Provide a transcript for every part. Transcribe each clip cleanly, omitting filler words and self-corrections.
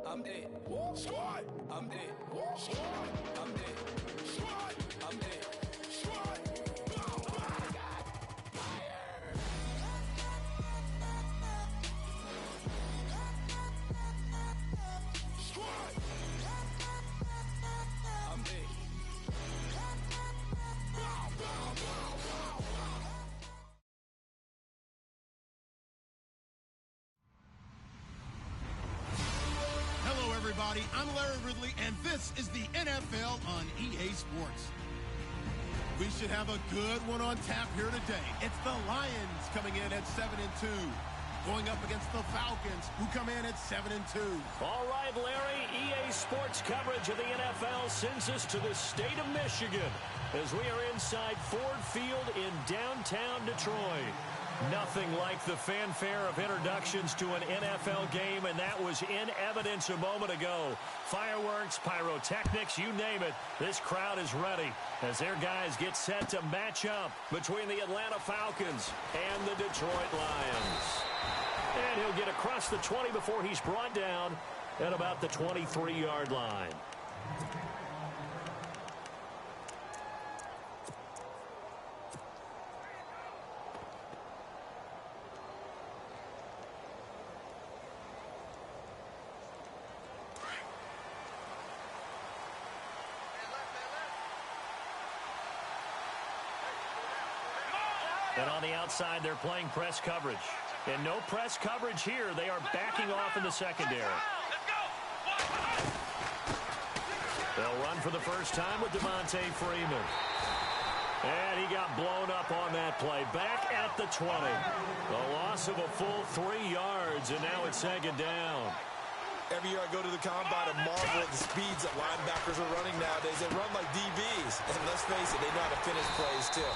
I'm dead. Squad, I'm dead. Squad, I'm dead. Squad, I'm dead. Squad, oh my God, fire! Squad, I'm dead. Hello, everybody. I'm Larry Ridley, and this is the NFL on EA Sports. We should have a good one on tap here today. It's the Lions coming in at 7-2, going up against the Falcons, who come in at 7-2. All right, Larry, EA Sports coverage of the NFL sends us to the state of Michigan as we are inside Ford Field in downtown Detroit. Nothing like the fanfare of introductions to an NFL game, and that was in evidence a moment ago. Fireworks, pyrotechnics, you name it. This crowd is ready as their guys get set to match up between the Atlanta Falcons and the Detroit Lions. And he'll get across the 20 before he's brought down at about the 23-yard line. And on the outside, they're playing press coverage. And no press coverage here. They are backing off in the secondary. They'll run for the first time with Devontae Freeman. And he got blown up on that play. Back at the 20. A loss of a full 3 yards, and now it's second down. Every year I go to the combine and marvel at the speeds that linebackers are running nowadays. They run like DBs. And let's face it, they know how to finish plays too.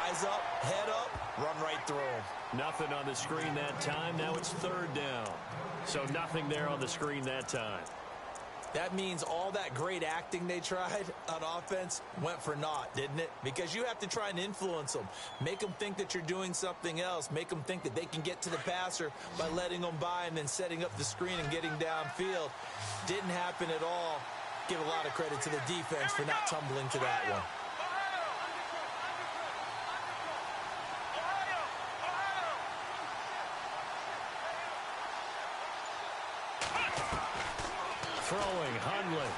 Eyes up, head up, run right through them. Nothing on the screen that time. Now it's third down. So nothing there on the screen that time. That means all that great acting they tried on offense went for naught, didn't it? Because you have to try and influence them. Make them think that you're doing something else. Make them think that they can get to the passer by letting them by and then setting up the screen and getting downfield. Didn't happen at all. Give a lot of credit to the defense for not tumbling to that one. Throwing, Hundley.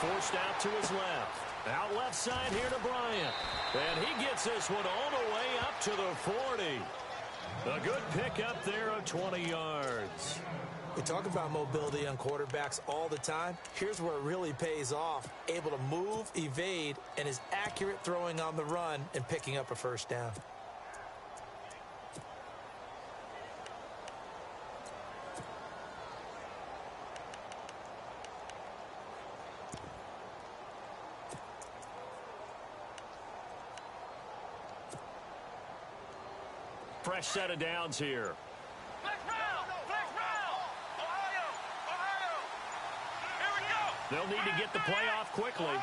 Forced out to his left. Out left side here to Bryant. And he gets this one all the way up to the 40. A good pickup there of 20 yards. We talk about mobility on quarterbacks all the time. Here's where it really pays off. Able to move, evade, and is accurate throwing on the run and picking up a first down. Fresh set of downs here. They'll need to get the play off quickly.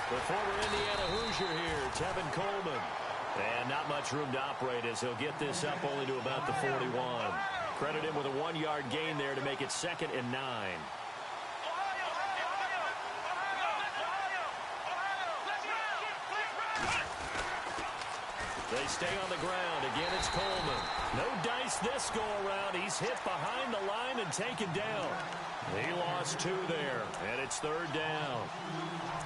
The former Indiana Hoosier here, Tevin Coleman. And not much room to operate as he'll get this up only to about the 41. Credit him with a 1-yard gain there to make it 2nd and 9. They stay on the ground. Again, it's Coleman. No dice this go-around. He's hit behind the line and taken down. He lost 2 there, and it's third down.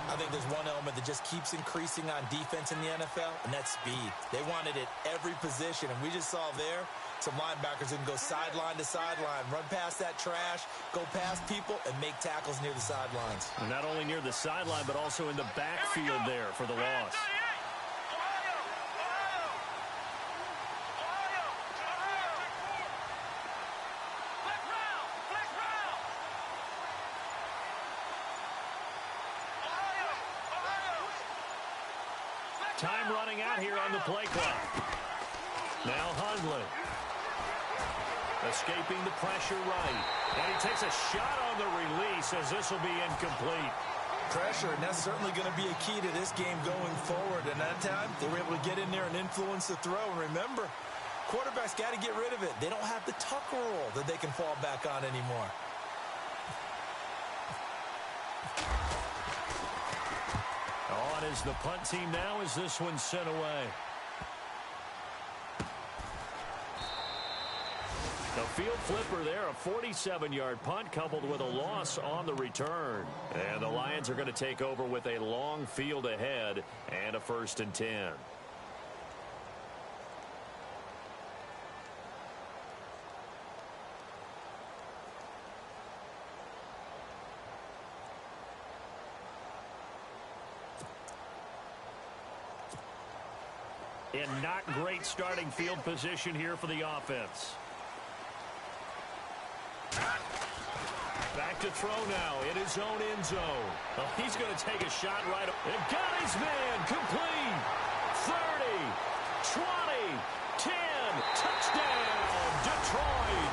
I think there's one element that just keeps increasing on defense in the NFL, and that's speed. They want it at every position, and we just saw there some linebackers who can go sideline to sideline, run past that trash, go past people, and make tackles near the sidelines. And not only near the sideline, but also in the backfield there for the loss. Time running out here on the play clock. Now Hundley. Escaping the pressure right. And he takes a shot on the release as this will be incomplete. Pressure, and that's certainly going to be a key to this game going forward. And that time, they were able to get in there and influence the throw. And remember, Quarterback's got to get rid of it. They don't have the tuck rule that they can fall back on anymore. On is the punt team now as this one's sent away. The field flipper there, a 47-yard punt coupled with a loss on the return. And the Lions are going to take over with a long field ahead and a 1st and 10. In not great starting field position here for the offense. Back to throw now in his own end zone. Oh, he's going to take a shot right. And got his man. Complete. 30, 20, 10. Touchdown, Detroit.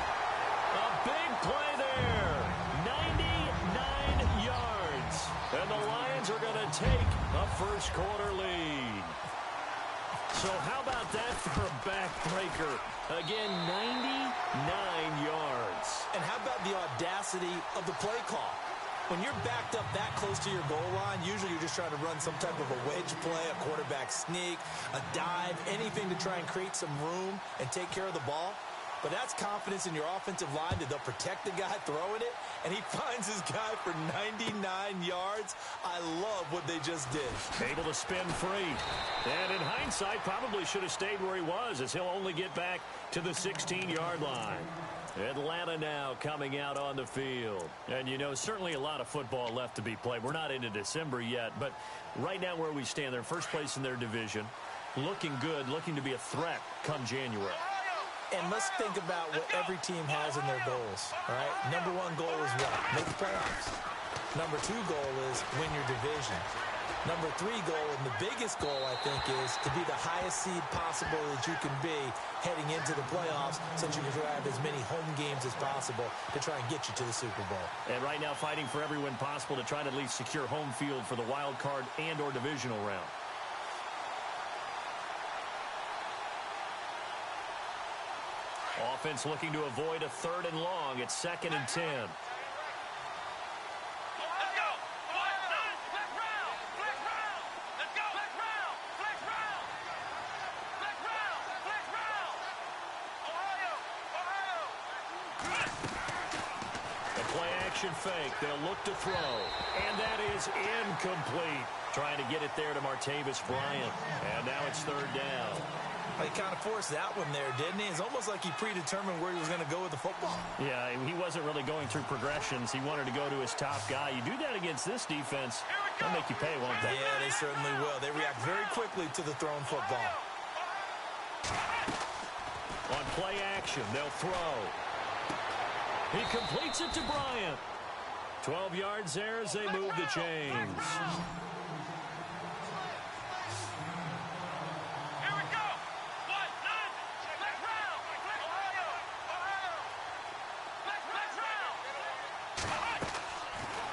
A big play there. 99 yards. And the Lions are going to take a first quarter lead. So how about that for a backbreaker? Again, 99 yards. And how about the audacity of the play call? When you're backed up that close to your goal line, usually you're just trying to run some type of a wedge play, a quarterback sneak, a dive, anything to try and create some room and take care of the ball. But that's confidence in your offensive line that they'll protect the guy throwing it, and he finds his guy for 99 yards. I love what they just did. Able to spin free. And in hindsight, probably should have stayed where he was, as he'll only get back to the 16-yard line. Atlanta now coming out on the field. And, you know, certainly a lot of football left to be played. We're not into December yet, but right now where we stand, they're first place in their division. Looking good, looking to be a threat come January. And let's think about what every team has in their goals, all right? Number one goal is what? Make the playoffs. Number two goal is win your division. Number three goal, and the biggest goal, I think, is to be the highest seed possible that you can be heading into the playoffs, so that you can have as many home games as possible to try and get you to the Super Bowl. And right now fighting for every win possible to try to at least secure home field for the wild card and or divisional round. Offense looking to avoid a 3rd and long. It's 2nd and 10. The play action fake. They'll look to throw. And that is incomplete. Trying to get it there to Martavis Bryant. And now it's 3rd down. He kind of forced that one there, didn't he? It's almost like he predetermined where he was going to go with the football. Yeah, he wasn't really going through progressions. He wanted to go to his top guy. You do that against this defense, they'll make you pay, won't they? Yeah, they certainly will. They react very quickly to the thrown football. On play action, they'll throw. He completes it to Bryant. 12 yards there as they move the chains.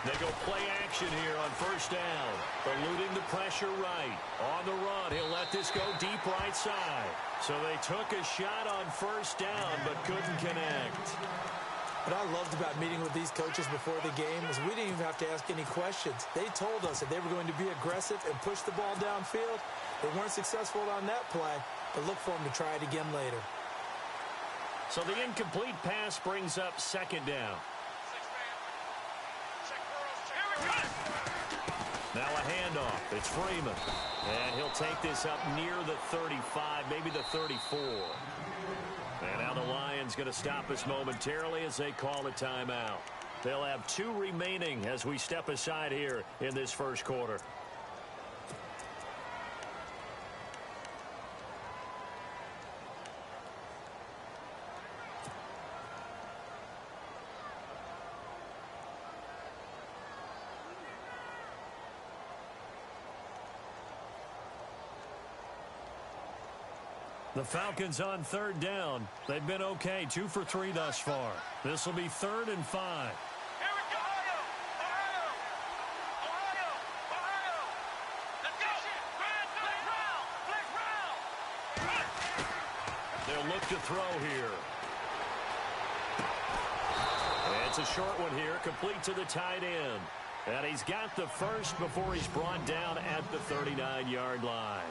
They go play action here on 1st down. Eluding the pressure right. On the run, he'll let this go deep right side. So they took a shot on 1st down, but couldn't connect. What I loved about meeting with these coaches before the game was we didn't even have to ask any questions. They told us that they were going to be aggressive and push the ball downfield. They weren't successful on that play, but look for them to try it again later. So the incomplete pass brings up 2nd down. Now a handoff. It's Freeman. And he'll take this up near the 35, maybe the 34. And now the Lions going to stop us momentarily as they call a timeout. They'll have 2 remaining as we step aside here in this 1st quarter. The Falcons on 3rd down. They've been okay, 2 for 3 thus far. This will be 3rd and 5. They'll look to throw here. It's a short one here, complete to the tight end. And he's got the first before he's brought down at the 39-yard line.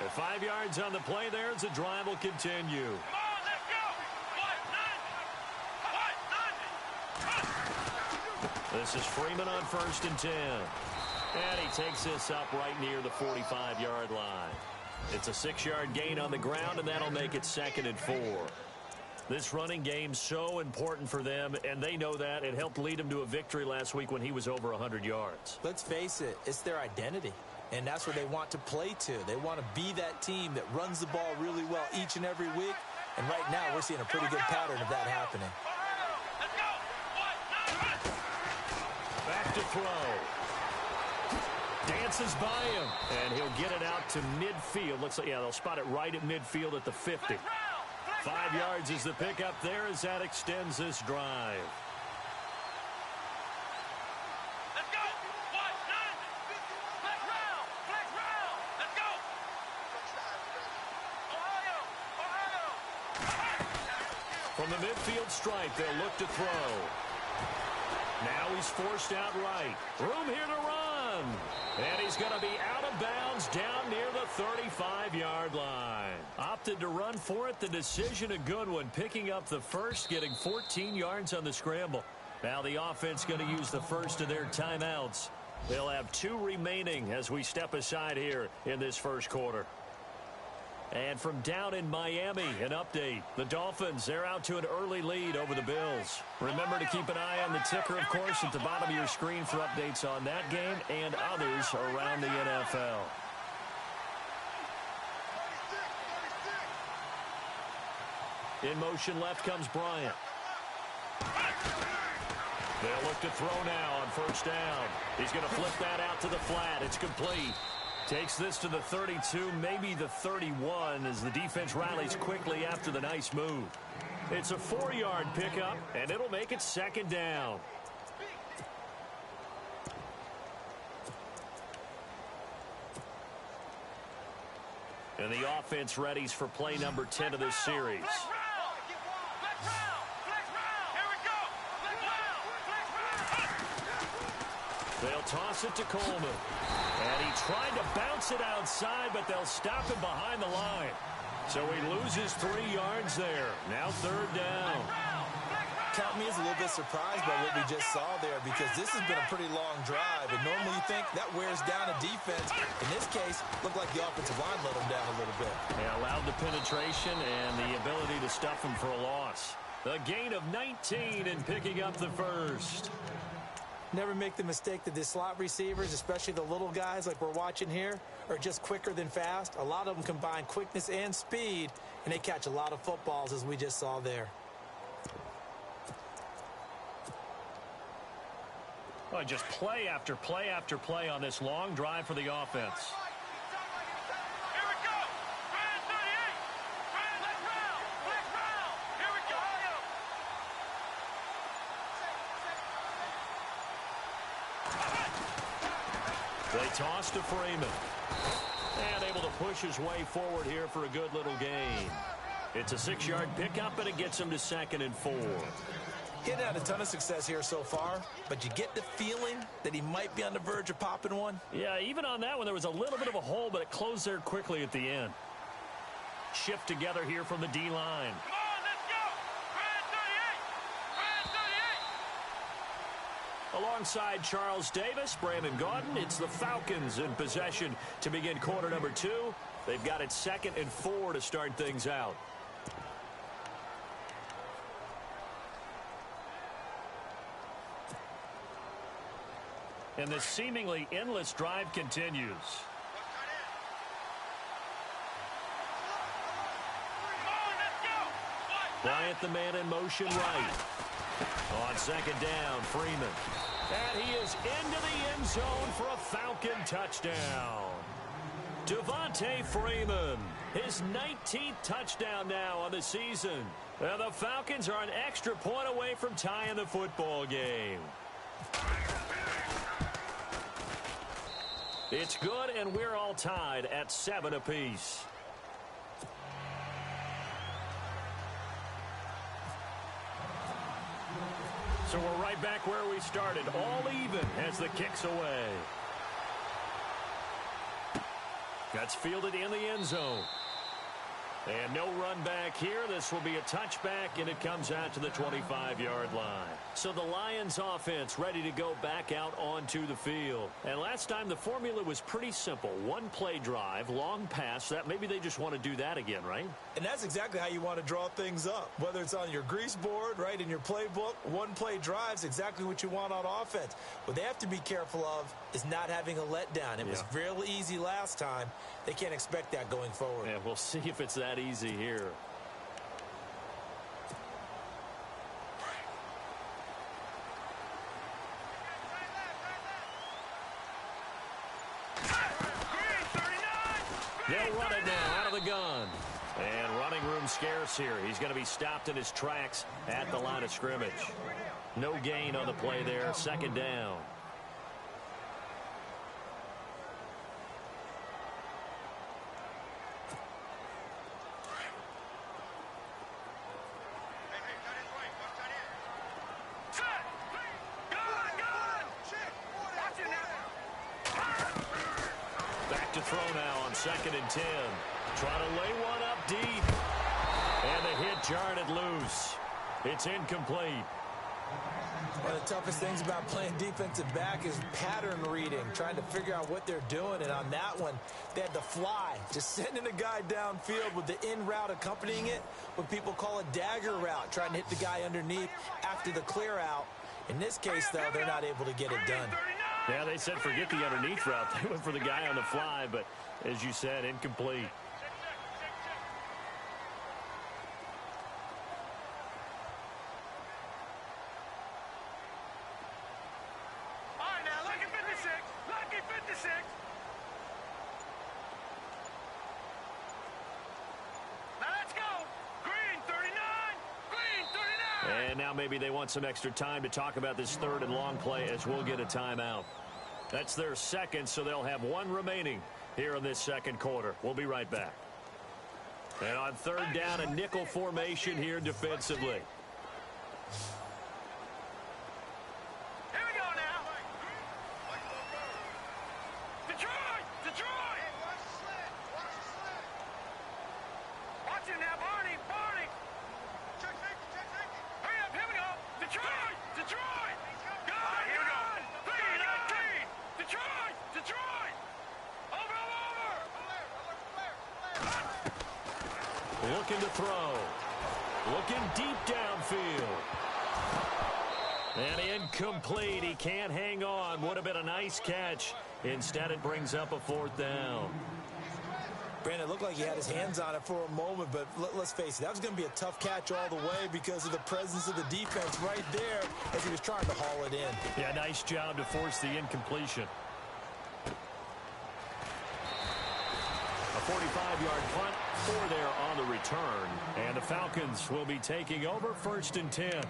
At 5 yards on the play there, as the drive will continue. This is Freeman on 1st and 10. And he takes this up right near the 45-yard line. It's a 6-yard gain on the ground, and that'll make it 2nd and 4. This running game's so important for them, and they know that. It helped lead them to a victory last week when he was over 100 yards. Let's face it, it's their identity, and that's what they want to play to. They want to be that team that runs the ball really well each and every week, and right now we're seeing a pretty good pattern of that happening. Back to throw. Dances by him, and he'll get it out to midfield. Looks like, yeah, they'll spot it right at midfield at the 50. 5 yards is the pickup there as that extends this drive. Let's go. Flex round. Let's go. Ohio. From the midfield stripe, they'll look to throw. Now he's forced out right. Room here to run. And he's going to be out of bounds down near the 35-yard line. Opted to run for it. The decision a good one. Picking up the first, getting 14 yards on the scramble. Now the offense going to use the first of their timeouts. They'll have 2 remaining as we step aside here in this first quarter. And from down in Miami, an update. The Dolphins, they're out to an early lead over the Bills. Remember to keep an eye on the ticker, of course, at the bottom of your screen for updates on that game and others around the NFL. In motion left comes Bryant. They'll look to throw now on 1st down. He's going to flip that out to the flat. It's complete. Takes this to the 32, maybe the 31, as the defense rallies quickly after the nice move. It's a 4-yard pickup, and it'll make it 2nd down. And the offense readies for play number 10 of this series. They'll toss it to Coleman. And he tried to bounce it outside, but they'll stop him behind the line. So he loses 3 yards there. Now 3rd down. Count me as a little bit surprised by what we just saw there, because this has been a pretty long drive, and normally you think that wears down a defense. In this case, looked like the offensive line let them down a little bit. They allowed the penetration and the ability to stuff him for a loss. A gain of 19 and picking up the first. Never make the mistake that the slot receivers, especially the little guys like we're watching here, are just quicker than fast. A lot of them combine quickness and speed, and they catch a lot of footballs, as we just saw there. Well, just play after play after play on this long drive for the offense. They toss to Freeman. And able to push his way forward here for a good little gain. It's a 6-yard pickup, and it gets him to 2nd and 4. He hadn't had a ton of success here so far, but you get the feeling that he might be on the verge of popping one. Yeah, even on that one, there was a little bit of a hole, but it closed there quickly at the end. Shift together here from the D-line. Alongside Charles Davis, Brandon Gaudin, it's the Falcons in possession to begin quarter number 2. They've got it 2nd and 4 to start things out. And the seemingly endless drive continues. Bryant, the man in motion right. On 2nd down, Freeman. And he is into the end zone for a Falcon touchdown. Devontae Freeman, his 19th touchdown now on the season. And the Falcons are an extra point away from tying the football game. It's good, and we're all tied at 7 apiece. So we're right back where we started, all even as the kick's away. That's fielded in the end zone. And no run back here. This will be a touchback, and it comes out to the 25-yard line. So the Lions offense ready to go back out onto the field. And last time the formula was pretty simple. One play drive, long pass. That maybe they just want to do that again, right? And that's exactly how you want to draw things up. Whether it's on your grease board, right, in your playbook, one play drive is exactly what you want on offense. What they have to be careful of is not having a letdown. It was real easy last time. They can't expect that going forward. Yeah, we'll see if it's that easy here. They'll run it now out of the gun. And running room scarce here. He's going to be stopped in his tracks at the line of scrimmage. No gain on the play there. Second down. Back to throw now on 2nd and 10. Try to lay one up deep. And the hit jarred it loose. It's incomplete. One of the toughest things about playing defensive back is pattern reading, trying to figure out what they're doing. And on that one, they had the fly, just sending a guy downfield with the in route accompanying it, what people call a dagger route, trying to hit the guy underneath after the clear out. In this case, though, they're not able to get it done. Yeah, they said forget the underneath route. They went for the guy on the fly, but as you said, incomplete. All right, now, lucky 56. Lucky 56. Now, let's go. Green 39. Green 39. And now maybe they want some extra time to talk about this 3rd and long play as we'll get a timeout. That's their second, so they'll have one remaining here in this second quarter. We'll be right back. And on 3rd down, a nickel formation here defensively. Here we go now. Detroit! Detroit! Watch the slant. Watch the slant. Watch it now, Barney. Barney. Check safety. Check safety. Hurry up. Here we go. Detroit! Detroit! Go! Here we go. Detroit! Detroit! Over, over! Looking to throw. Looking deep downfield. And incomplete. He can't hang on. Would have been a nice catch. Instead, it brings up a 4th down. Brandon, it looked like he had his hands on it for a moment, but let's face it, that was going to be a tough catch all the way because of the presence of the defense right there as he was trying to haul it in. Yeah, nice job to force the incompletion. A 45-yard punt for there on the return. And the Falcons will be taking over 1st and 10.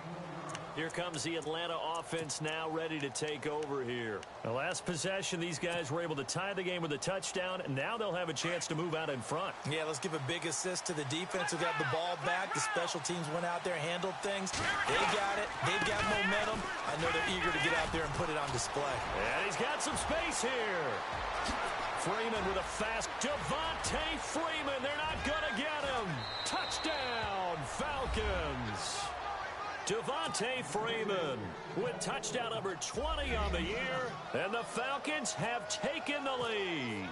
Here comes the Atlanta offense now ready to take over here. The last possession, these guys were able to tie the game with a touchdown, and now they'll have a chance to move out in front. Yeah, let's give a big assist to the defense who got the ball back. The special teams went out there, handled things. They got it. They've got momentum. I know they're eager to get out there and put it on display. And he's got some space here. Freeman with a fast Devontae Freeman. They're not going to get him. Touchdown, Falcons. Devontae Freeman with touchdown number 20 on the year, and the Falcons have taken the lead.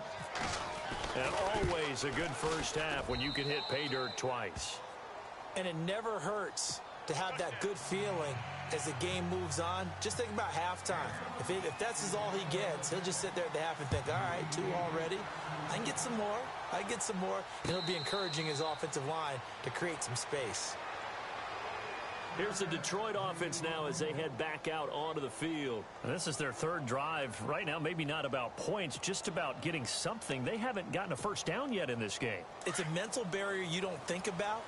And always a good first half when you can hit pay dirt twice. And it never hurts to have that good feeling as the game moves on. Just think about halftime. If that's all he gets, he'll just sit there at the half and think, all right, 2 already. I can get some more. I can get some more. And he'll be encouraging his offensive line to create some space. Here's the Detroit offense now as they head back out onto the field. And this is their 3rd drive. Right now, maybe not about points, just about getting something. They haven't gotten a first down yet in this game. It's a mental barrier you don't think about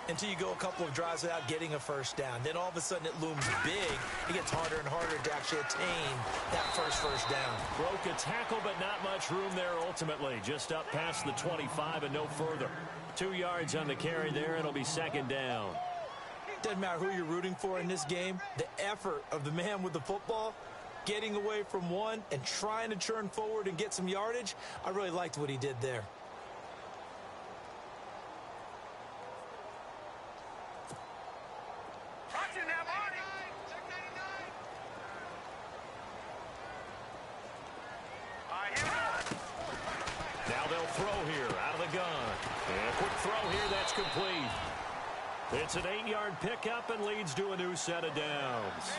until you go a couple of drives without getting a first down. Then all of a sudden it looms big. It gets harder and harder to actually attain that first down. Broke a tackle, but not much room there ultimately. Just up past the 25 and no further. 2 yards on the carry there. It'll be 2nd down. Doesn't matter who you're rooting for in this game, the effort of the man with the football, getting away from one and trying to turn forward and get some yardage, I really liked what he did there. Now they'll throw here out of the gun. And a quick throw here, that's complete. It's an 8-yard pickup and leads to a new set of downs.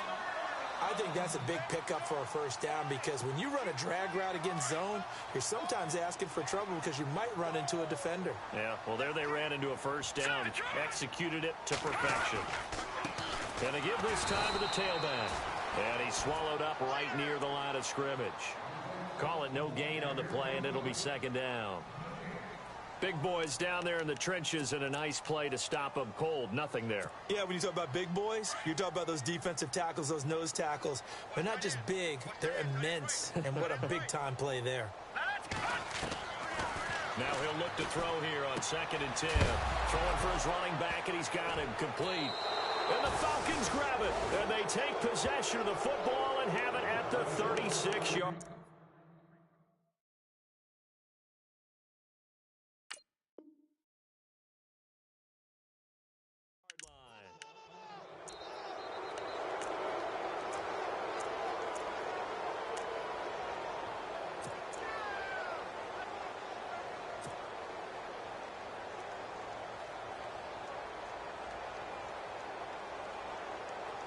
I think that's a big pickup for a first down because when you run a drag route against zone, you're sometimes asking for trouble because you might run into a defender. Yeah, well, there they ran into a first down, executed it to perfection. And they give this time to the tailback. And he's swallowed up right near the line of scrimmage. Call it no gain on the play, and it'll be second down. Big boys down there in the trenches and a nice play to stop them cold. Nothing there. Yeah, when you talk about big boys, you're talking about those defensive tackles, those nose tackles. They're not just big, they're immense. And what a big-time play there. Now he'll look to throw here on 2nd and 10. Throwing for his running back, and he's got him complete. And the Falcons grab it, and they take possession of the football and have it at the 36-yard.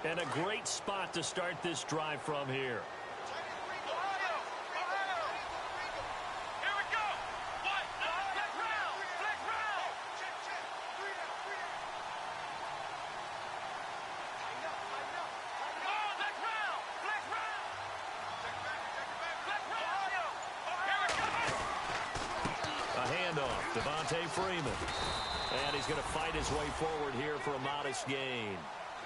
And a great spot to start this drive from here. A handoff, Devontae Freeman. And he's going to fight his way forward here for a modest gain.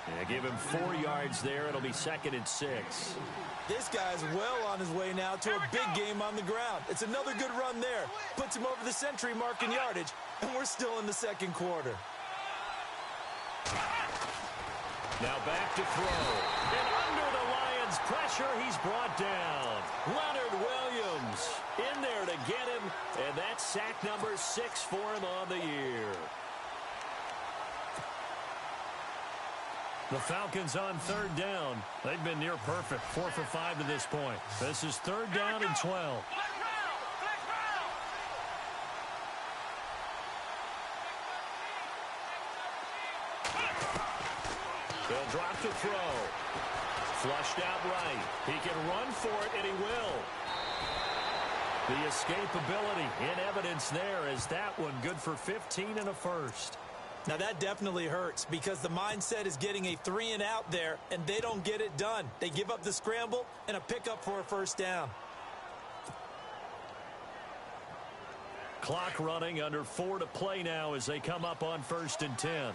Yeah, give him 4 yards there. It'll be 2nd and 6. This guy's well on his way now to a big game on the ground. It's another good run there. Puts him over the century mark in yardage, and we're still in the second quarter. Now back to throw. And under the Lions' pressure, he's brought down. Leonard Williams in there to get him, and that's sack number 6 for him on the year. The Falcons on 3rd down. They've been near perfect, 4 for 5 to this point. This is 3rd down and 12. He'll drop to throw. Flushed out right. He can run for it, and he will. The escapability in evidence there as that one good for 15 and a first. Now that definitely hurts because the mindset is getting a 3-and-out there, and they don't get it done. They give up the scramble and a pickup for a first down. Clock running, under 4 to play now as they come up on 1st and 10.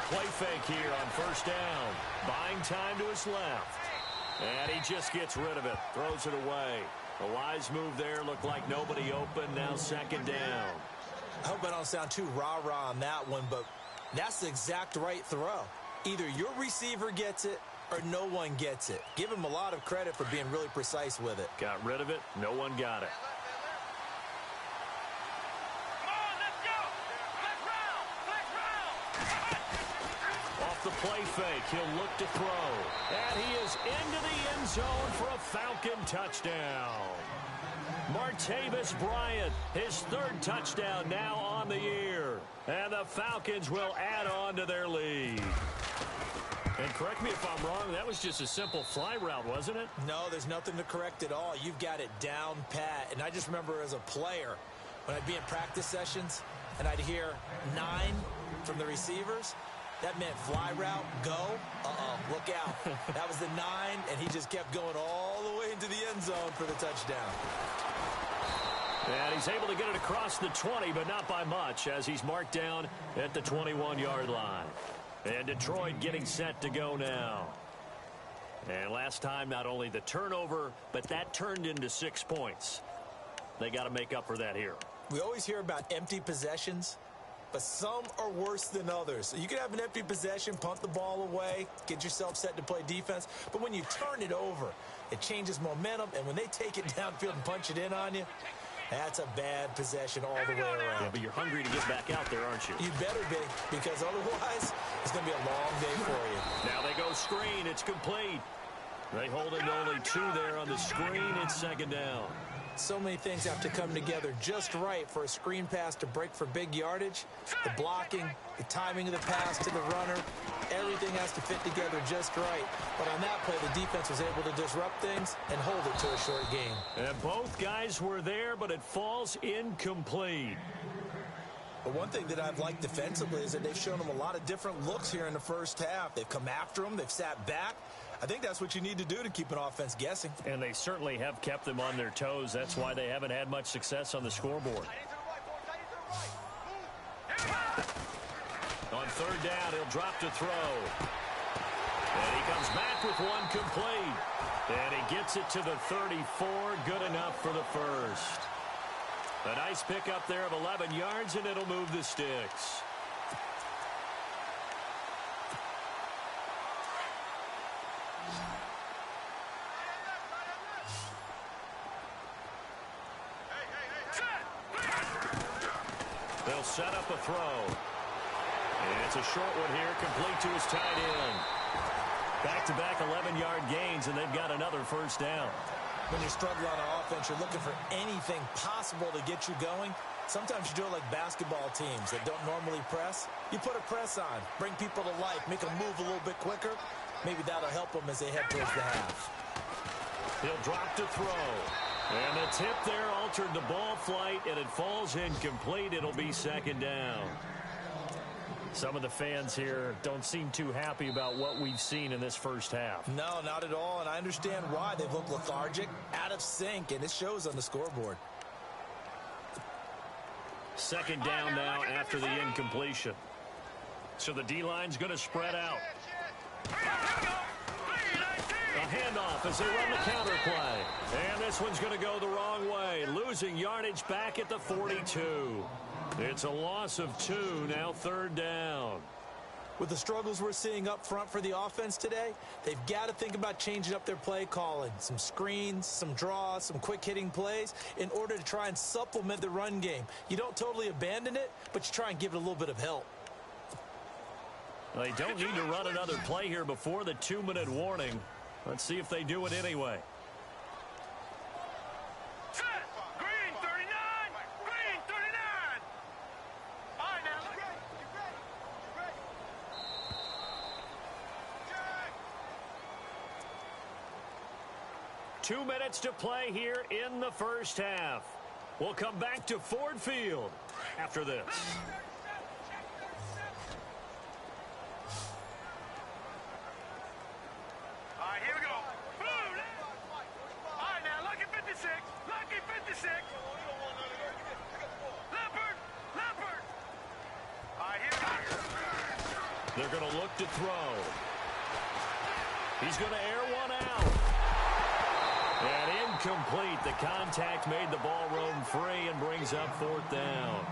Play fake here on 1st down. Buying time to his left. And he just gets rid of it. Throws it away. A wise move there. Looked like nobody open. Now 2nd down. I hope I don't sound too rah-rah on that one, but that's the exact right throw. Either your receiver gets it or no one gets it. Give him a lot of credit for being really precise with it. Got rid of it. No one got it. The play fake. He'll look to throw. And he is into the end zone for a Falcon touchdown. Martavis Bryant, his 3rd touchdown now on the year. And the Falcons will add on to their lead. And correct me if I'm wrong, that was just a simple fly route, wasn't it? No, there's nothing to correct at all. You've got it down pat. And I just remember as a player, when I'd be in practice sessions and I'd hear 9 from the receivers, that meant fly route, go, look out. That was the 9, and he just kept going all the way into the end zone for the touchdown. And he's able to get it across the 20, but not by much, as he's marked down at the 21-yard line. And Detroit getting set to go now. And last time, not only the turnover, but that turned into 6 points. They got to make up for that here. We always hear about empty possessions, but some are worse than others. So you can have an empty possession, punt the ball away, get yourself set to play defense. But when you turn it over, it changes momentum. And when they take it downfield and punch it in on you, that's a bad possession all the way around. Yeah, but you're hungry to get back out there, aren't you? You better be, because otherwise it's going to be a long day for you. Now they go screen. It's complete. They hold it to only 2 there on the screen. It's second down. So many things have to come together just right for a screen pass to break for big yardage. The blocking, the timing of the pass to the runner, everything has to fit together just right. But on that play, the defense was able to disrupt things and hold it to a short game. And both guys were there, but it falls incomplete. But one thing that I've liked defensively is that they've shown them a lot of different looks here in the first half. They've come after them. They've sat back. I think that's what you need to do to keep an offense guessing. And they certainly have kept them on their toes. That's why they haven't had much success on the scoreboard. On third down, he'll drop to throw. And he comes back with one complete. And he gets it to the 34. Good enough for the first. A nice pickup there of 11 yards, and it'll move the sticks. They'll set up a throw. And it's a short one here, complete to his tight end. Back-to-back 11-yard gains, and they've got another first down. When you're struggling on offense, you're looking for anything possible to get you going. Sometimes you do it like basketball teams that don't normally press. You put a press on, bring people to life, make them move a little bit quicker. Maybe that'll help them as they head towards the half. He'll drop to throw. And the tip there altered the ball flight, and it falls incomplete. It'll be second down. Some of the fans here don't seem too happy about what we've seen in this first half. No, not at all, and I understand why. They've looked lethargic, out of sync, and it shows on the scoreboard. Second down now after the incompletion. So the D-line's going to spread out. A handoff as they run the counter play. And this one's going to go the wrong way. Losing yardage back at the 42. It's a loss of 2, now third down. With the struggles we're seeing up front for the offense today, they've got to think about changing up their play calling. Some screens, some draws, some quick-hitting plays in order to try and supplement the run game. You don't totally abandon it, but you try and give it a little bit of help. They don't need to run another play here before the 2-minute warning. Let's see if they do it anyway. Green 39! Green 39! All right, now. 2 minutes to play here in the first half. We'll come back to Ford Field after this. All right, here we go. Boom! All right, now, lucky 56. Lucky 56. Leopard! Leopard! All right, here we go. They're going to look to throw. He's going to air one out. And incomplete. The contact made the ball roam free and brings up fourth down.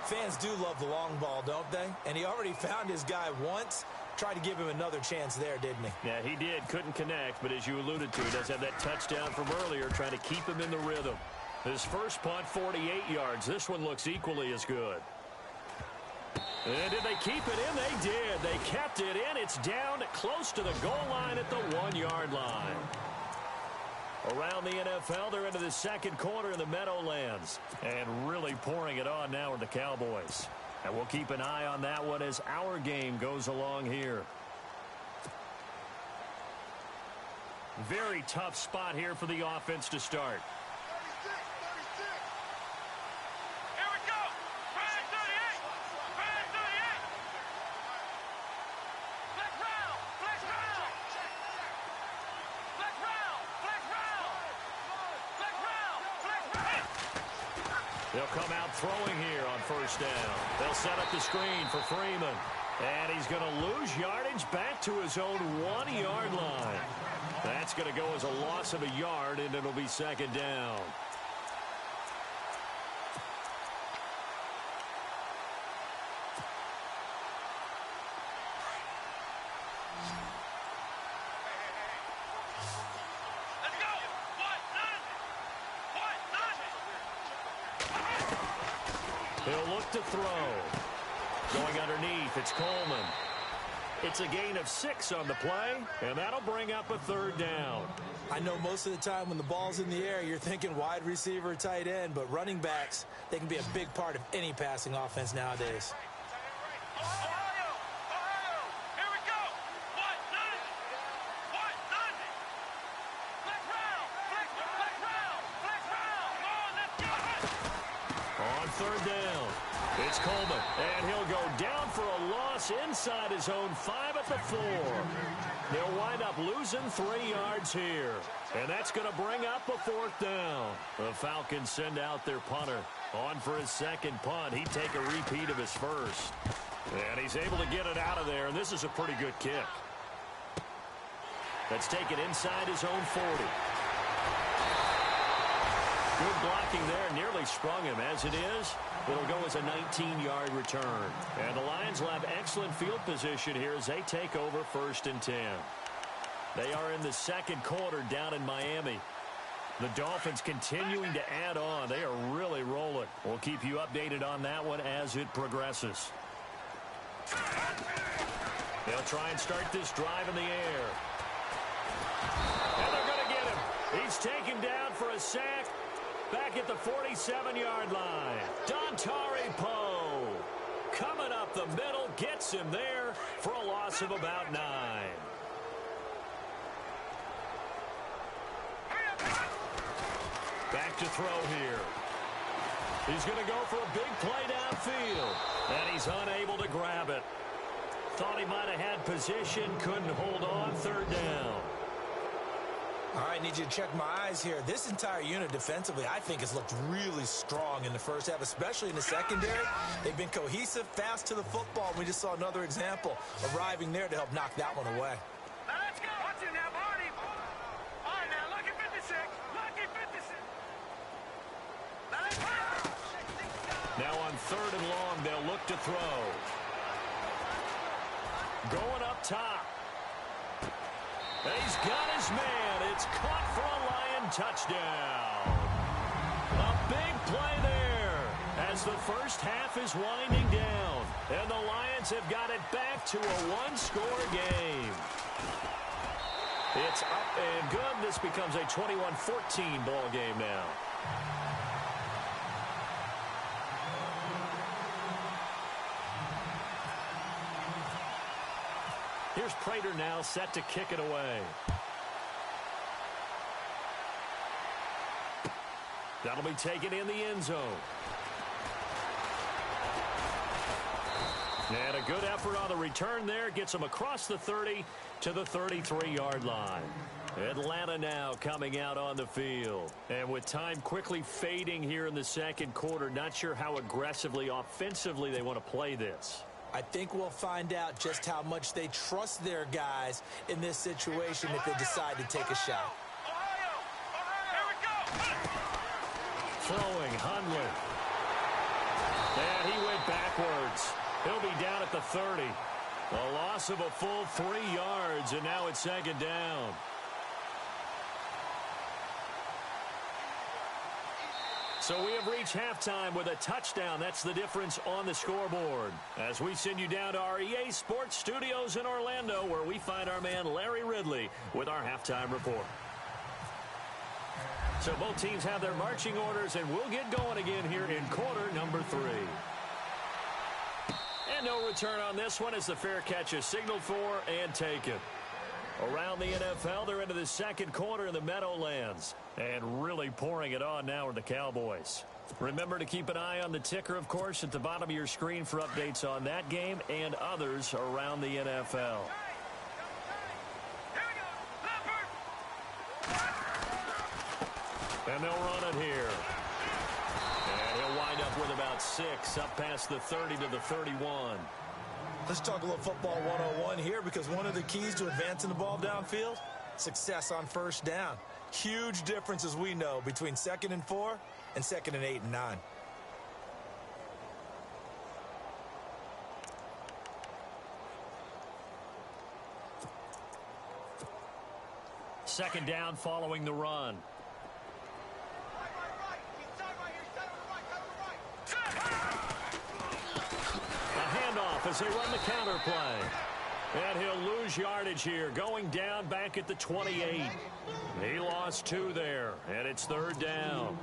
Fans do love the long ball, don't they? And he already found his guy once. Tried to give him another chance there, didn't he? Yeah, he did. Couldn't connect, but as you alluded to, he does have that touchdown from earlier, trying to keep him in the rhythm. His first punt, 48 yards. This one looks equally as good. And did they keep it in? They did. They kept it in. It's down close to the goal line at the 1-yard line. Around the NFL, they're into the second quarter in the Meadowlands. And really pouring it on now with the Cowboys. And we'll keep an eye on that one as our game goes along here. Very tough spot here for the offense to start. Here we go. Flag 38. Flag 38. Flag round. Flag round. Flag round. Flag round. Flag round. Flag round. They'll come out throwing here on first down. They'll set up the screen for Freeman. And he's going to lose yardage back to his own 1-yard line. That's going to go as a loss of a yard, and it'll be second down. He'll look to throw. Going underneath, it's Coleman. It's a gain of 6 on the play, and that'll bring up a third down. I know most of the time when the ball's in the air, you're thinking wide receiver, tight end, but running backs, they can be a big part of any passing offense nowadays. On third down, it's Coleman, and he'll go down for a loss inside his own 5 at the 4. They'll wind up losing 3 yards here, and that's going to bring up a 4th down. The Falcons send out their punter. On for his second punt. He'd take a repeat of his first. And he's able to get it out of there, and this is a pretty good kick. That's taken inside his own 40. Good blocking there, nearly sprung him. As it is, it'll go as a 19-yard return. And the Lions will have excellent field position here as they take over 1st and 10. They are in the second quarter down in Miami. The Dolphins continuing to add on. They are really rolling. We'll keep you updated on that one as it progresses. They'll try and start this drive in the air. And they're going to get him. He's taken down for a sack. Back at the 47-yard line, Dontari Poe coming up the middle, gets him there for a loss of about 9. Back to throw here. He's going to go for a big play downfield, and he's unable to grab it. Thought he might have had position, couldn't hold on, third down. All right, need you to check my eyes here. This entire unit defensively, I think, has looked really strong in the first half, especially in the secondary. They've been cohesive, fast to the football. We just saw another example arriving there to help knock that one away. Now let's go. Watch it now, Barney. All right, now look at 56. Look at 56. Now let's go. Now on 3rd and long, they'll look to throw. Going up top. He's got his man. It's caught for a Lion touchdown. A big play there as the first half is winding down. And the Lions have got it back to a 1-score game. It's up and good. This becomes a 21-14 ball game now. Here's Prater now set to kick it away. That'll be taken in the end zone. And a good effort on the return there. Gets him across the 30 to the 33-yard line. Atlanta now coming out on the field. And with time quickly fading here in the second quarter, not sure how aggressively, offensively they want to play this. I think we'll find out just how much they trust their guys in this situation if they decide to take a shot. Throwing, Hundley. And he went backwards. He'll be down at the 30. A loss of a full 3 yards, and now it's second down. So we have reached halftime with a touchdown. That's the difference on the scoreboard. As we send you down to our EA Sports Studios in Orlando, where we find our man Larry Ridley with our halftime report. So both teams have their marching orders, and we'll get going again here in quarter number 3. And no return on this one as the fair catch is signaled for and taken. Around the NFL, they're into the second quarter in the Meadowlands. And really pouring it on now are the Cowboys. Remember to keep an eye on the ticker, of course, at the bottom of your screen for updates on that game and others around the NFL. And they'll run it here. And he'll wind up with about 6, up past the 30 to the 31. Let's talk a little football 101 here, because one of the keys to advancing the ball downfield, success on first down. Huge difference, as we know, between 2nd and 4 and 2nd and 8 and 9. Second down following the run. A handoff as they run the counter play. And he'll lose yardage here, going down back at the 28. He lost 2 there, and it's third down.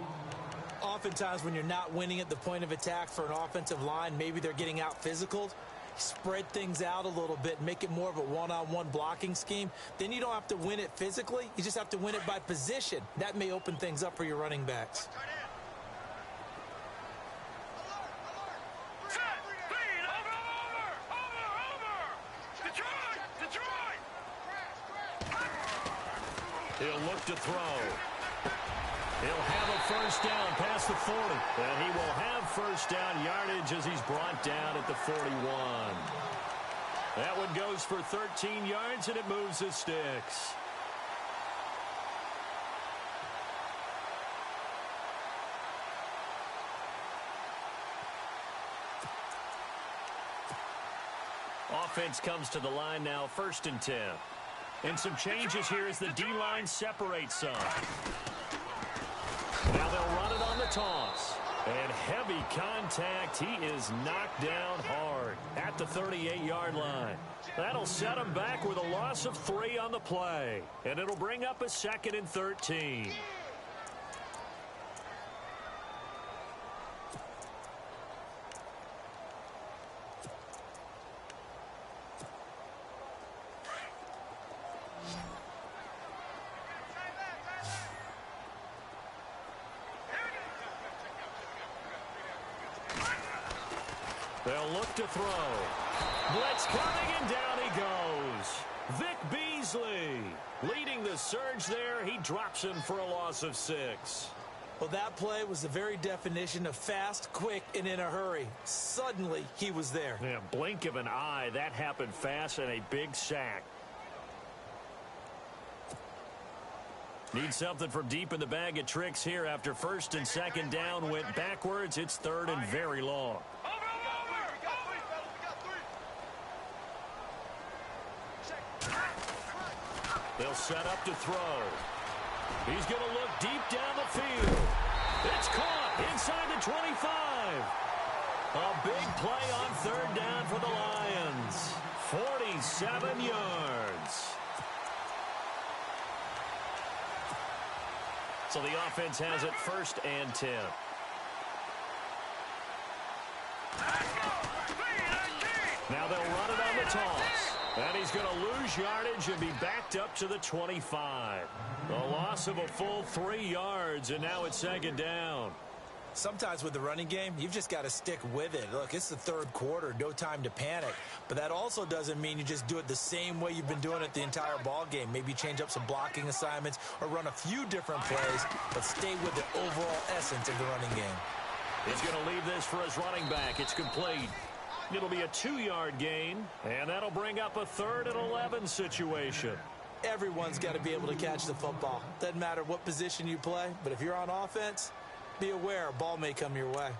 Oftentimes when you're not winning at the point of attack for an offensive line, maybe they're getting out physical. Spread things out a little bit, make it more of a one-on-one blocking scheme. Then you don't have to win it physically. You just have to win it by position. That may open things up for your running backs. He'll look to throw. He'll have a first down past the 40. And he will have first down yardage as he's brought down at the 41. That one goes for 13 yards, and it moves the sticks. Offense comes to the line now, 1st and 10. And some changes here as the D-line separates some. Now they'll run it on the toss. And heavy contact. He is knocked down hard at the 38-yard line. That'll set him back with a loss of 3 on the play. And it'll bring up a 2nd and 13. They'll look to throw. Blitz coming, and down he goes. Vic Beasley leading the surge there. He drops him for a loss of 6. Well, that play was the very definition of fast, quick, and in a hurry. Suddenly, he was there. Yeah, blink of an eye. That happened fast, and a big sack. Need something from deep in the bag of tricks here after 1st and 2nd down went backwards. It's 3rd and very long. They'll set up to throw. He's going to look deep down the field. It's caught inside the 25. A big play on 3rd down for the Lions. 47 yards. So the offense has it 1st and 10. Now they'll run it on the toss. And he's going to lose yardage and be backed up to the 25. A loss of a full 3 yards, and now it's 2nd down. Sometimes with the running game, you've just got to stick with it. Look, it's the 3rd quarter, no time to panic. But that also doesn't mean you just do it the same way you've been doing it the entire ball game. Maybe change up some blocking assignments or run a few different plays, but stay with the overall essence of the running game. He's going to leave this for his running back. It's complete. It'll be a 2-yard gain, and that'll bring up a 3rd and 11 situation. Everyone's got to be able to catch the football. Doesn't matter what position you play, but if you're on offense, be aware a ball may come your way.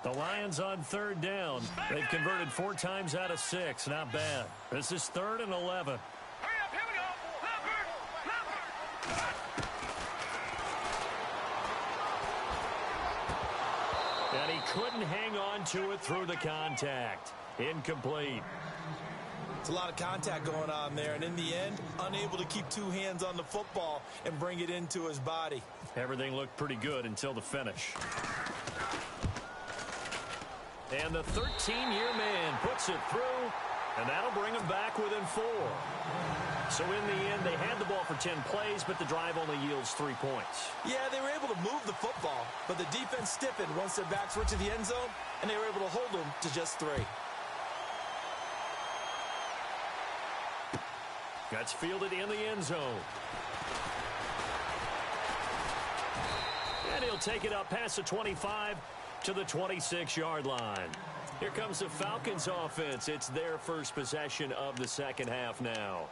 The Lions on 3rd down. They've converted 4 times out of 6. Not bad. This is 3rd and 11. And he couldn't hang on to it through the contact. Incomplete. It's a lot of contact going on there, and in the end, unable to keep 2 hands on the football and bring it into his body. Everything looked pretty good until the finish. And the 13-year man puts it through, and that'll bring him back within 4. So in the end, they had the ball for 10 plays, but the drive only yields 3 points. Yeah, they were able to move the football, but the defense stiffened once their backs were to the end zone, and they were able to hold them to just 3. That's fielded in the end zone. And he'll take it up past the 25 to the 26-yard line. Here comes the Falcons offense. It's their first possession of the second half now.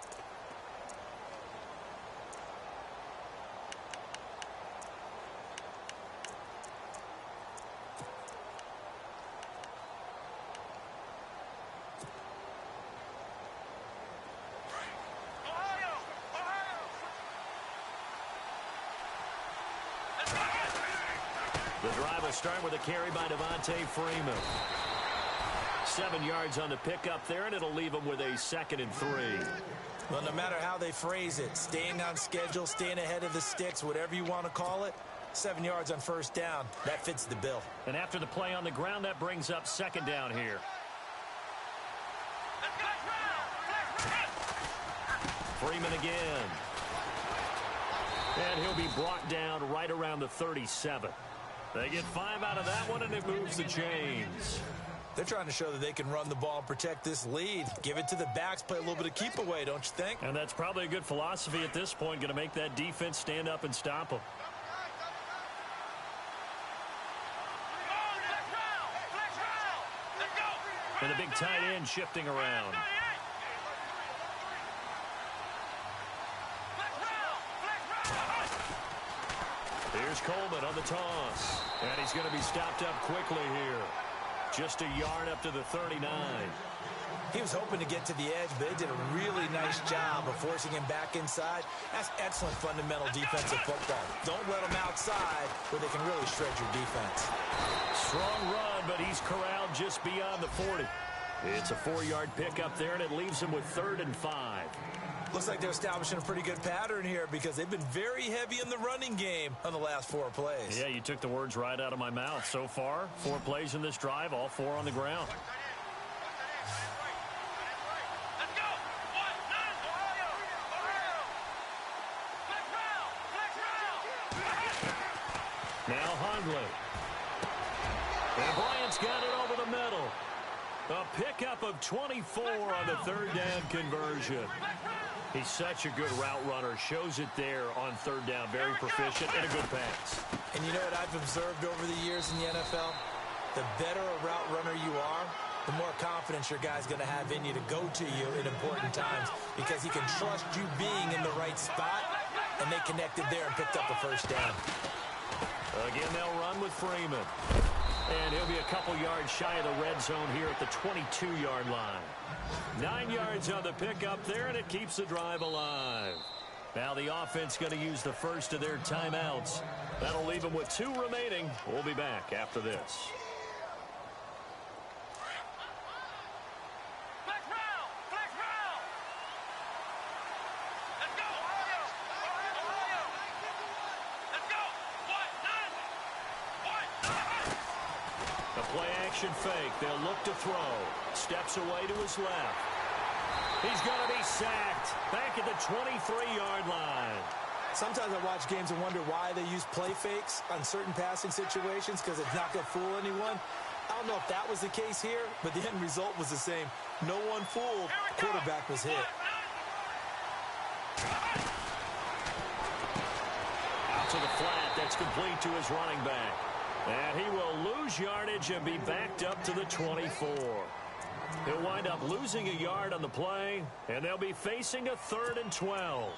The drive will start with a carry by Devontae Freeman. 7 yards on the pickup there, and it'll leave him with a 2nd and 3. Well, no matter how they phrase it, staying on schedule, staying ahead of the sticks, whatever you want to call it, 7 yards on first down, that fits the bill. And after the play on the ground, that brings up 2nd down here. Freeman again. And he'll be brought down right around the 37. They get 5 out of that one, and it moves the chains. They're trying to show that they can run the ball and protect this lead. Give it to the backs, play a little bit of keep away, don't you think? And that's probably a good philosophy at this point, going to make that defense stand up and stop them. And the big tight end shifting around. Here's Coleman on the toss. And he's going to be stopped up quickly here. Just a yard up to the 39. He was hoping to get to the edge, but they did a really nice job of forcing him back inside. That's excellent fundamental defensive football. Don't let him outside where they can really shred your defense. Strong run, but he's corralled just beyond the 40. It's a 4-yard pickup there, and it leaves him with 3rd and 5. Looks like they're establishing a pretty good pattern here because they've been very heavy in the running game on the last 4 plays. Yeah, you took the words right out of my mouth. So far, 4 plays in this drive, all 4 on the ground. Now Hundley. And Bryant's got it over the middle. A pickup of 24 on the 3rd down conversion. He's such a good route runner. Shows it there on 3rd down. Very proficient and a good pass. And you know what I've observed over the years in the NFL? The better a route runner you are, the more confidence your guy's going to have in you to go to you in important times because he can trust you being in the right spot, and they connected there and picked up a 1st down. Again, they'll run with Freeman. And he'll be a couple yards shy of the red zone here at the 22-yard line. 9 yards on the pickup there, and it keeps the drive alive. Now the offense going to use the first of their timeouts. That'll leave them with 2 remaining. We'll be back after this. Play-action fake. They'll look to throw. Steps away to his left. He's going to be sacked. Back at the 23-yard line. Sometimes I watch games and wonder why they use play fakes on certain passing situations because it's not going to fool anyone. I don't know if that was the case here, but the end result was the same. No one fooled. The quarterback was hit. Out to the flat. That's complete to his running back. And he will lose yardage and be backed up to the 24. He'll wind up losing a yard on the play, and they'll be facing a 3rd and 12.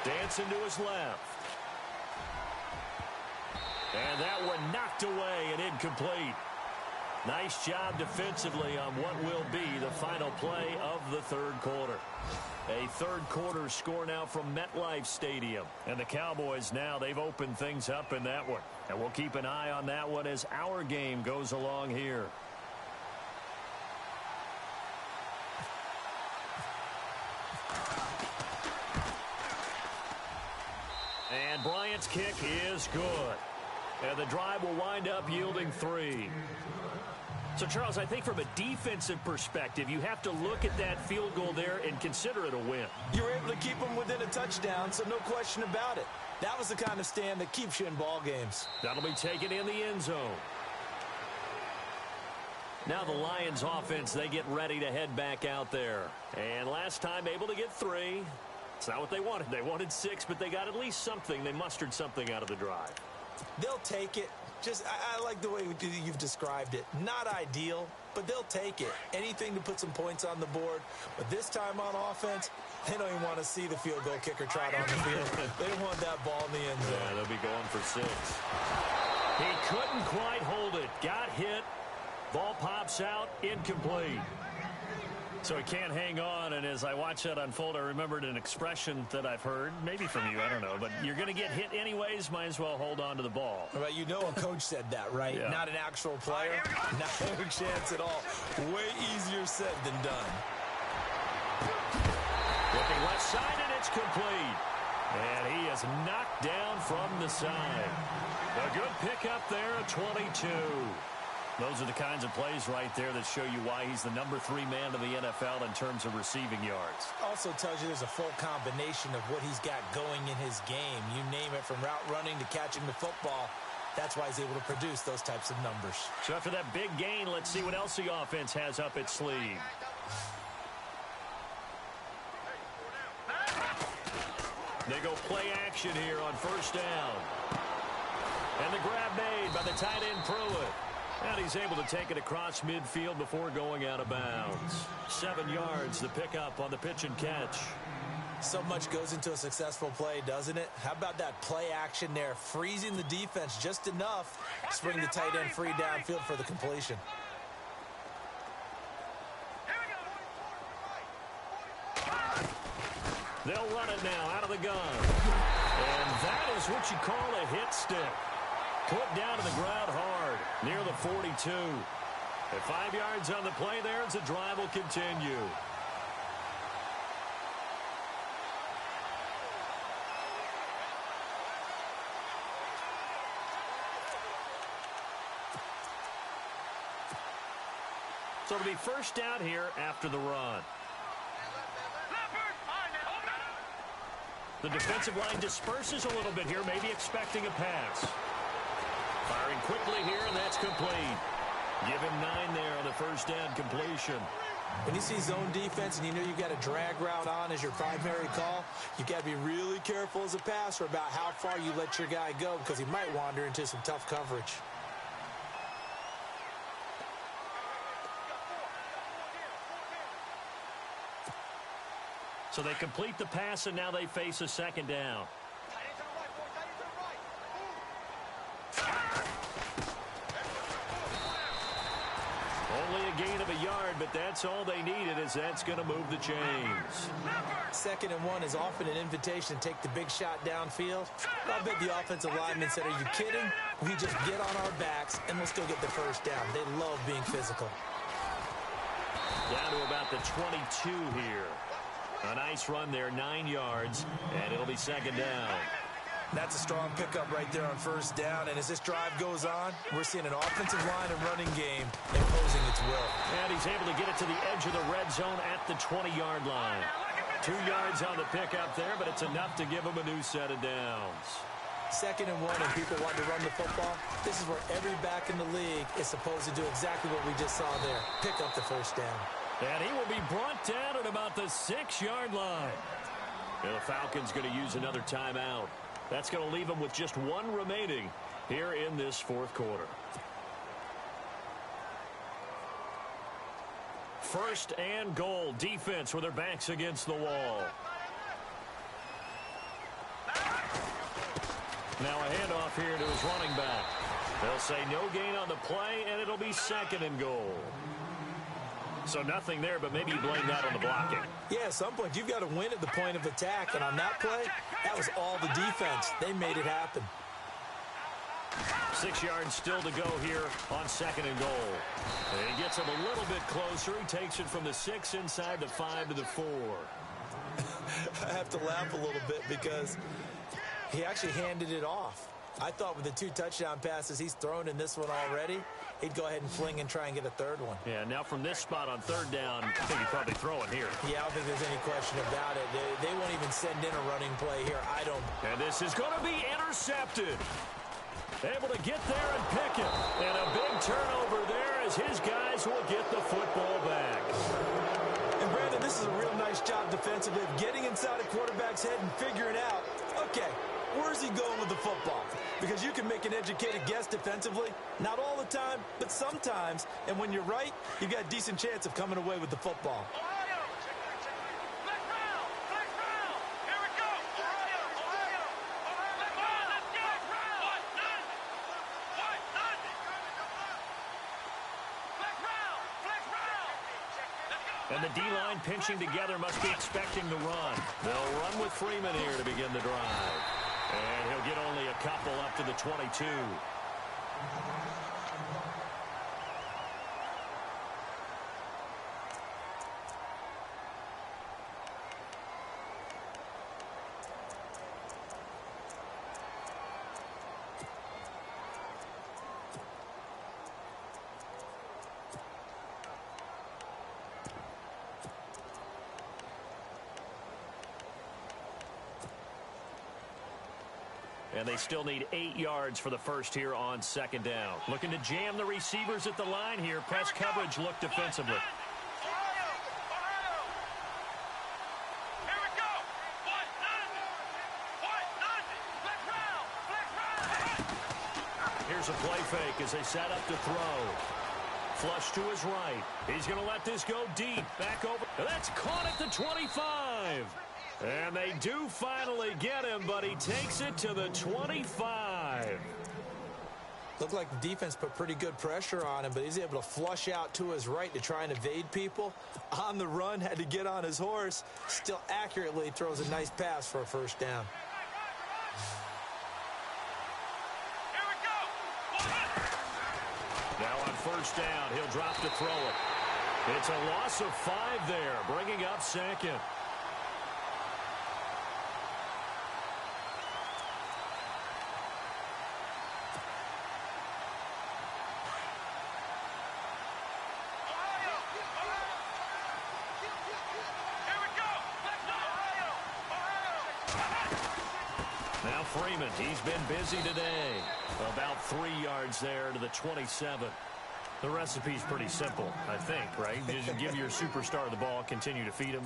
Dancing to his left. And that one knocked away and incomplete. Nice job defensively on what will be the final play of the 3rd quarter. A 3rd quarter score now from MetLife Stadium. And the Cowboys now, they've opened things up in that one. And we'll keep an eye on that one as our game goes along here. And Bryant's kick is good. And the drive will wind up yielding 3. So, Charles, I think from a defensive perspective, you have to look at that field goal there and consider it a win. You were able to keep them within a touchdown, so no question about it. That was the kind of stand that keeps you in ball games. That'll be taken in the end zone. Now the Lions offense, they get ready to head back out there. And last time able to get 3. It's not what they wanted. They wanted 6, but they got at least something. They mustered something out of the drive. They'll take it. I like the way you've described it. Not ideal, but they'll take it. Anything to put some points on the board. But this time on offense, they don't even want to see the field goal kicker trot on the field. They don't want that ball in the end zone. Yeah, they'll be going for 6. He couldn't quite hold it. Got hit. Ball pops out. Incomplete. So he can't hang on, and as I watch that unfold, I remembered an expression that I've heard, maybe from you, I don't know, but you're going to get hit anyways, might as well hold on to the ball. Right, you know a coach said that, right? Yeah. Not an actual player. Not a chance at all. Way easier said than done. Looking left side, and it's complete. And he is knocked down from the side. A good pickup there at 22. Those are the kinds of plays right there that show you why he's the number 3 man in the NFL in terms of receiving yards. Also tells you there's a full combination of what he's got going in his game. You name it, from route running to catching the football. That's why he's able to produce those types of numbers. So after that big gain, let's see what else the offense has up its sleeve. They go play action here on first down. And the grab made by the tight end Pruitt. And he's able to take it across midfield before going out of bounds. 7 yards, the pickup on the pitch and catch. So much goes into a successful play, doesn't it? How about that play action there, freezing the defense just enough to bring the tight end free downfield for the completion. They'll run it now out of the gun. And that is what you call a hit stick. Put down to the ground hard, near the 42. At 5 yards on the play there, as the drive will continue. So it'll be first down here after the run. The defensive line disperses a little bit here, maybe expecting a pass. Firing quickly here, and that's complete. Give him 9 there on the first down completion. When you see zone defense and you know you got a drag route on as your primary call, you got to be really careful as a passer about how far you let your guy go, because he might wander into some tough coverage. So they complete the pass, and now they face a second down. Only a gain of a yard, but that's all they needed, as that's going to move the chains. 2nd and 1 is often an invitation to take the big shot downfield. I'll bet the offensive lineman said, "Are you kidding? We just get on our backs, and we'll still get the first down." They love being physical. Down to about the 22 here. A nice run there, 9 yards, and it'll be second down. That's a strong pickup right there on first down, and as this drive goes on, we're seeing an offensive line and running game imposing its will. And he's able to get it to the edge of the red zone at the 20-yard line. 2 yards on the pickup there, but it's enough to give him a new set of downs. 2nd and 1, and people want to run the football. This is where every back in the league is supposed to do exactly what we just saw there. Pick up the first down. And he will be brought down at about the 6-yard line. And the Falcons going to use another timeout. That's going to leave them with just 1 remaining here in this fourth quarter. First and goal. Defense with their backs against the wall. Now a handoff here to his running back. They'll say no gain on the play, and it'll be 2nd and goal. So nothing there, but maybe you blame that on the blocking. Yeah, at some point, you've got to win at the point of attack. And on that play, that was all the defense. They made it happen. 6 yards still to go here on 2nd and goal. And he gets him a little bit closer. He takes it from the 6 inside the 5 to the 4. I have to laugh a little bit because he actually handed it off. I thought with the 2 touchdown passes he's thrown in this one already, he'd go ahead and fling and try and get a third one. Yeah, now from this spot on third down, I think he'd probably throw it here. Yeah, I don't think there's any question about it. They won't even send in a running play here. I don't. And this is going to be intercepted. Able to get there and pick it. And a big turnover there as his guys will get the football back. And Brandon, this is a real nice job defensively of getting inside a quarterback's head and figuring out, okay, where's he going with the football? Because you can make an educated guess defensively. Not all the time, but sometimes. And when you're right, you've got a decent chance of coming away with the football. And the D-line pinching together must be expecting the run. They'll run with Freeman here to begin the drive. And he'll get only a couple up to the 22. And they still need 8 yards for the first here on second down. Looking to jam the receivers at the line here. Press coverage look defensively. Here's a play fake as they set up to throw. Flush to his right. He's going to let this go deep. Back over. That's caught at the 25. And they do finally get him, but he takes it to the 25. Looked like the defense put pretty good pressure on him, but he's able to flush out to his right to try and evade people. On the run, had to get on his horse. Still accurately throws a nice pass for a first down. Now on first down, he'll drop to throw it. It's a loss of 5 there, bringing up second. Now Freeman, he's been busy today. About 3 yards there to the 27. The recipe's pretty simple, I think, right? Just give your superstar the ball, continue to feed him.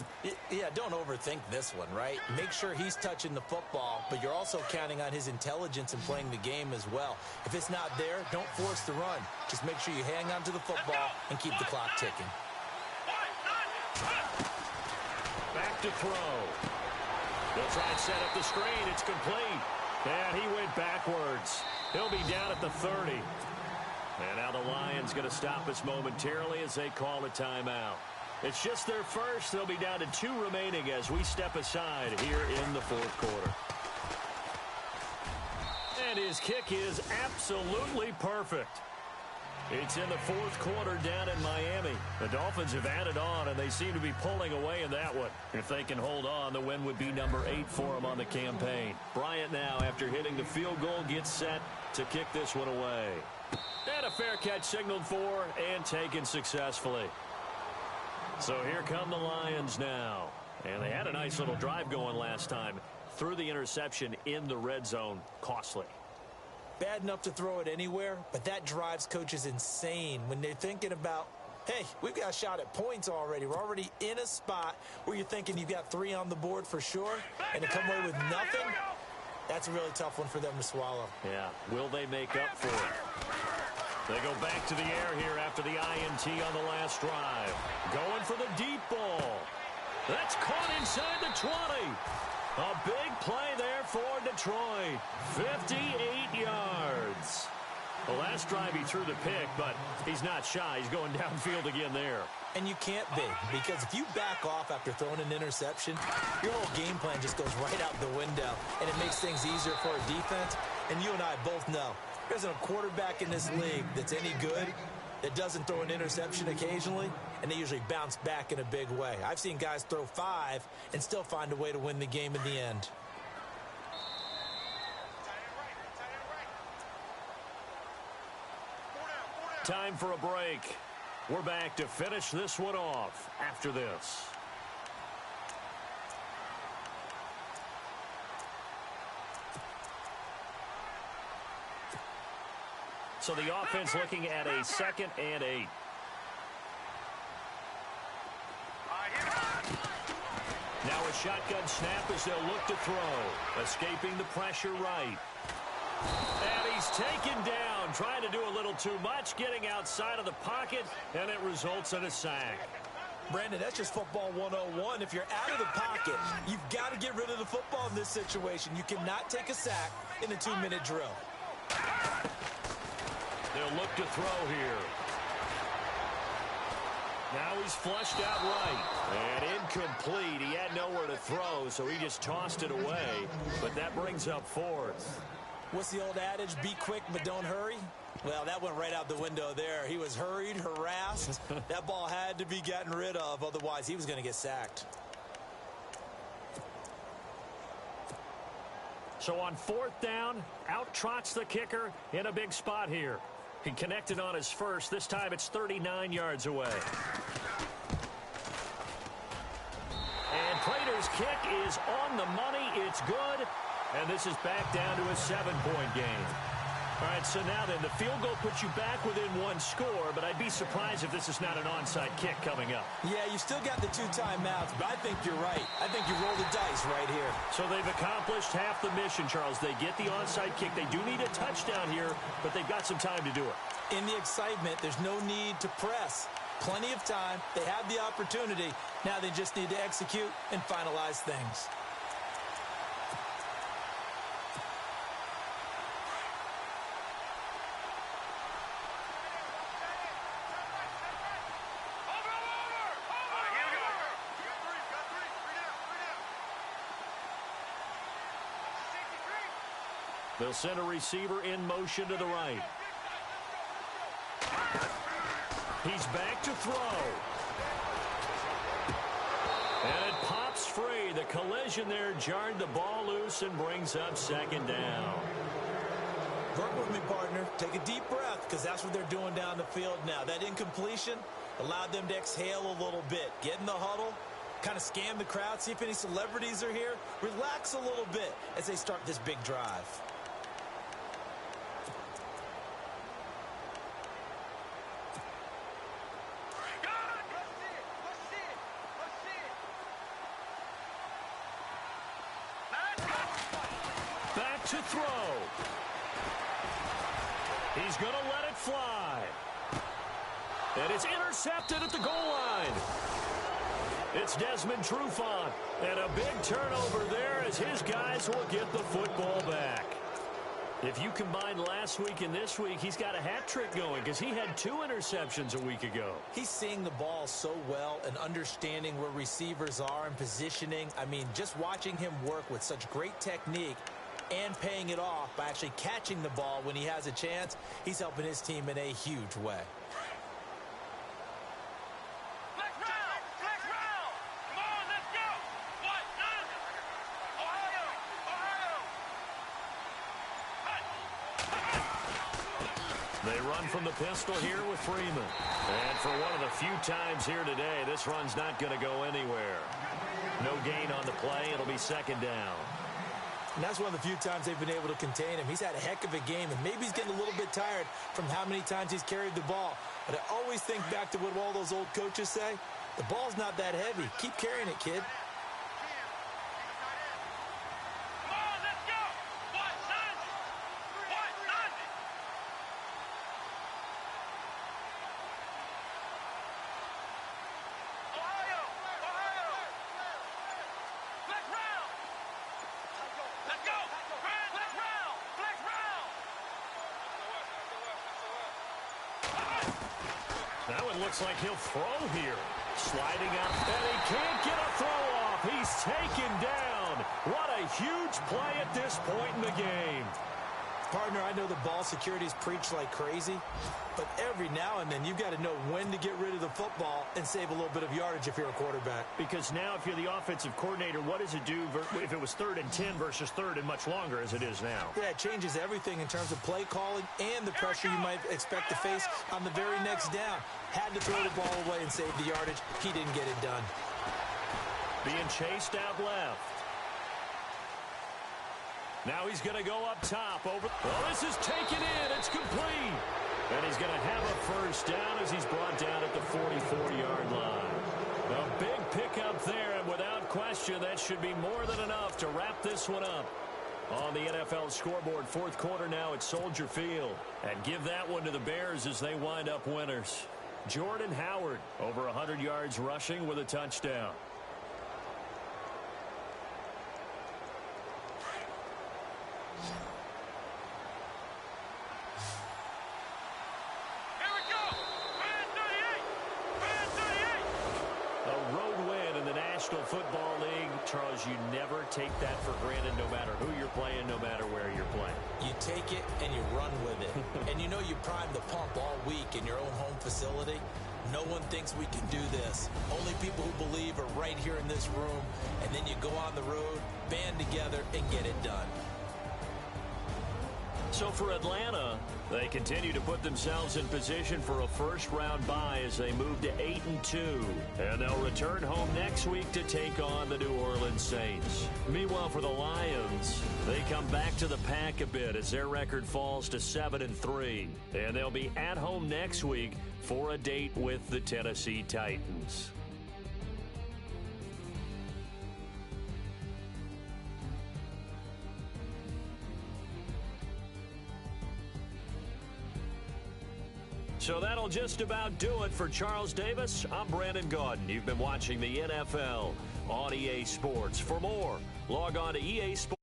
Yeah, don't overthink this one, right? Make sure he's touching the football, but you're also counting on his intelligence in playing the game as well. If it's not there, don't force the run. Just make sure you hang on to the football and keep the clock ticking. Back to throw. They'll try and set up the screen. It's complete. And he went backwards. He'll be down at the 30. And now the Lions going to stop us momentarily as they call a timeout. It's just their first. They'll be down to 2 remaining as we step aside here in the fourth quarter. And his kick is absolutely perfect. It's in the fourth quarter down in Miami. The Dolphins have added on, and they seem to be pulling away in that one. If they can hold on, the win would be number 8 for them on the campaign. Bryant now, after hitting the field goal, gets set to kick this one away. And a fair catch signaled for and taken successfully. So here come the Lions now. And they had a nice little drive going last time. Threw the interception in the red zone. Costly. Bad enough to throw it anywhere, but that drives coaches insane when they're thinking about, hey, we've got a shot at points already. We're already in a spot where you're thinking you've got 3 on the board for sure, and to come away with nothing, that's a really tough one for them to swallow. Yeah, will they make up for it? They go back to the air here after the INT on the last drive. Going for the deep ball. That's caught inside the 20. A big play there for Detroit. 58 yards. The last drive he threw the pick, but he's not shy. He's going downfield again there. And you can't be, because if you back off after throwing an interception, your whole game plan just goes right out the window, and it makes things easier for a defense. And you and I both know there isn't a quarterback in this league that's any good that doesn't throw an interception occasionally, and they usually bounce back in a big way. I've seen guys throw 5 and still find a way to win the game in the end. Time for a break. We're back to finish this one off after this. So the offense looking at a 2nd and 8. Now a shotgun snap as they'll look to throw. Escaping the pressure right. And he's taken down, trying to do a little too much, getting outside of the pocket, and it results in a sack. Brandon, that's just football 101. If you're out of the pocket, you've got to get rid of the football in this situation. You cannot take a sack in a 2-minute drill. They'll look to throw here. Now he's flushed out right. And incomplete. He had nowhere to throw, so he just tossed it away. But that brings up 4th. What's the old adage? Be quick, but don't hurry. Well, that went right out the window there. He was hurried, harassed. That ball had to be gotten rid of. Otherwise, he was going to get sacked. So on 4th down, out trots the kicker in a big spot here. He connected on his first. This time it's 39 yards away. And Prater's kick is on the money. It's good. And this is back down to a 7-point game. All right, so now then, the field goal puts you back within 1 score, but I'd be surprised if this is not an onside kick coming up. Yeah, you still got the 2 timeouts, but I think you're right. I think you roll the dice right here. So they've accomplished half the mission, Charles. They get the onside kick. They do need a touchdown here, but they've got some time to do it. In the excitement, there's no need to press. Plenty of time. They have the opportunity. Now they just need to execute and finalize things. They'll send a receiver in motion to the right. He's back to throw. And it pops free. The collision there jarred the ball loose and brings up 2nd down. Work with me, partner. Take a deep breath, because that's what they're doing down the field now. That incompletion allowed them to exhale a little bit. Get in the huddle. Kind of scan the crowd. See if any celebrities are here. Relax a little bit as they start this big drive. To throw. He's going to let it fly. And it's intercepted at the goal line. It's Desmond Trufant. And a big turnover there as his guys will get the football back. If you combine last week and this week, he's got a hat trick going because he had 2 interceptions a week ago. He's seeing the ball so well and understanding where receivers are and positioning. I mean, just watching him work with such great technique and paying it off by actually catching the ball when he has a chance, he's helping his team in a huge way. Come on, let's go. What? Ohio. They run from the pistol here with Freeman. And for one of the few times here today, this run's not going to go anywhere. No gain on the play. It'll be 2nd down. And that's one of the few times they've been able to contain him. He's had a heck of a game, and maybe he's getting a little bit tired from how many times he's carried the ball. But I always think back to what all those old coaches say. The ball's not that heavy. Keep carrying it, kid. Come on, let's go. What? Ohio. Flex round. Let's go. Flex round. That one looks like he'll throw here. Sliding out, and he can't get a throw off. He's taken down. What a huge play at this point in the game. Partner, I know the ball security is preached like crazy, but every now and then you've got to know when to get rid of the football and save a little bit of yardage if you're a quarterback. Because now if you're the offensive coordinator, what does it do if it was 3rd and 10 versus 3rd and much longer as it is now? Yeah, it changes everything in terms of play calling and the pressure you might expect to face on the very next down. Had to throw the ball away and save the yardage. He didn't get it done. Being chased out left. Now he's going to go up top. Oh, this is taken in. It's complete. And he's going to have a first down as he's brought down at the 44-yard line. A big pickup there, and without question, that should be more than enough to wrap this one up. On the NFL scoreboard, 4th quarter now at Soldier Field. And give that one to the Bears as they wind up winners. Jordan Howard, over 100 yards rushing with a touchdown. Football League, Charles, you never take that for granted no matter who you're playing, no matter where you're playing. You take it and you run with it. And you know you prime the pump all week in your own home facility. No one thinks we can do this. Only people who believe are right here in this room. And then you go on the road, band together, and get it done. So for Atlanta, they continue to put themselves in position for a first-round bye as they move to 8-2. And they'll return home next week to take on the New Orleans Saints. Meanwhile, for the Lions, they come back to the pack a bit as their record falls to 7-3. And they'll be at home next week for a date with the Tennessee Titans. So that'll just about do it for Charles Davis. I'm Brandon Gaudin. You've been watching the NFL on EA Sports. For more, log on to EA Sports.